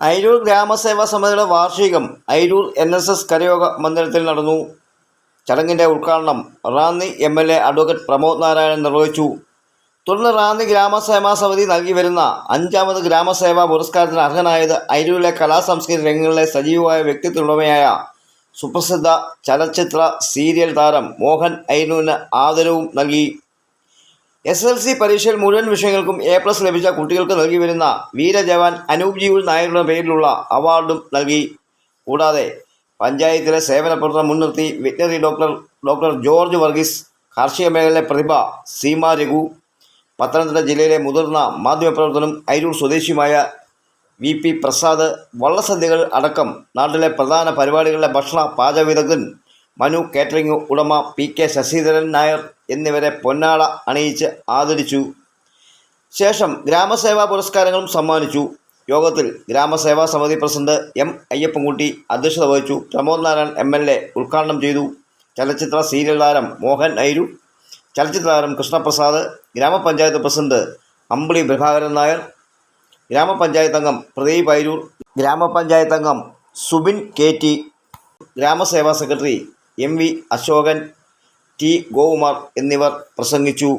അയിരൂർ ഗ്രാമസേവാ സമിതിയുടെ വാർഷികം അയിരൂർ NSS കരയോഗ മന്ദിരത്തിൽ നടന്നു. ചടങ്ങിൻ്റെ ഉദ്ഘാടനം റാന്നി MLA അഡ്വക്കേറ്റ് പ്രമോദ് നാരായണൻ നിർവഹിച്ചു. തുടർന്ന് റാന്നി ഗ്രാമസേവാ സമിതി നൽകി വരുന്ന 5ാമത് ഗ്രാമസേവാ പുരസ്കാരത്തിന് അർഹനായത് അയിരൂരിലെ കലാസാംസ്കാരിക രംഗങ്ങളിലെ സജീവമായ വ്യക്തിത്വമുടമയായ സുപ്രസിദ്ധ ചലച്ചിത്ര സീരിയൽ താരം മോഹൻ അയിരൂരിന് ആദരവും നൽകി. SSLC പരീക്ഷയിൽ മുഴുവൻ വിഷയങ്ങൾക്കും A+ ലഭിച്ച കുട്ടികൾക്ക് നൽകി വരുന്ന വീരജവാൻ അനൂപ് ജീവൽ നായരുടെ പേരിലുള്ള അവാർഡും നൽകി. കൂടാതെ പഞ്ചായത്തിലെ സേവന പ്രവർത്തനം മുൻനിർത്തി വെറ്റിനറി ഡോക്ടർ ജോർജ് വർഗീസ്, കാർഷിക മേഖലയിലെ പ്രതിഭ സീമ രഘു, പത്തനംതിട്ട ജില്ലയിലെ മുതിർന്ന മാധ്യമപ്രവർത്തനം അയിരൂർ സ്വദേശിയുമായ VP പ്രസാദ്, വള്ളസദ്യകൾ അടക്കം നാട്ടിലെ പ്രധാന പരിപാടികളിലെ ഭക്ഷണ പാചക വിദഗ്ധൻ മനു കേറ്ററിംഗ് ഉടമ PK ശശിധരൻ നായർ എന്നിവരെ പൊന്നാട അണിയിച്ച് ആദരിച്ചു. ശേഷം ഗ്രാമസേവാ പുരസ്കാരങ്ങളും സമ്മാനിച്ചു. യോഗത്തിൽ ഗ്രാമസേവാ സമിതി പ്രസിഡന്റ് M. അയ്യപ്പൻകുട്ടി അധ്യക്ഷത വഹിച്ചു. പ്രമോദ് നാരായണൻ MLA ഉദ്ഘാടനം ചെയ്തു. ചലച്ചിത്ര സീരിയൽ താരം മോഹൻ അയിരൂർ, ചലച്ചിത്ര താരം കൃഷ്ണപ്രസാദ്, ഗ്രാമപഞ്ചായത്ത് പ്രസിഡന്റ് അമ്പിളി പ്രഭാകരൻ നായർ, ഗ്രാമപഞ്ചായത്ത് അംഗം പ്രദീപ് അയിരൂർ, ഗ്രാമപഞ്ചായത്ത് അംഗം സുബിൻ KT, ഗ്രാമസേവാ secretary MV Ashokan, T. Gokumar എന്നിവർ പ്രസംഗിച്ചു.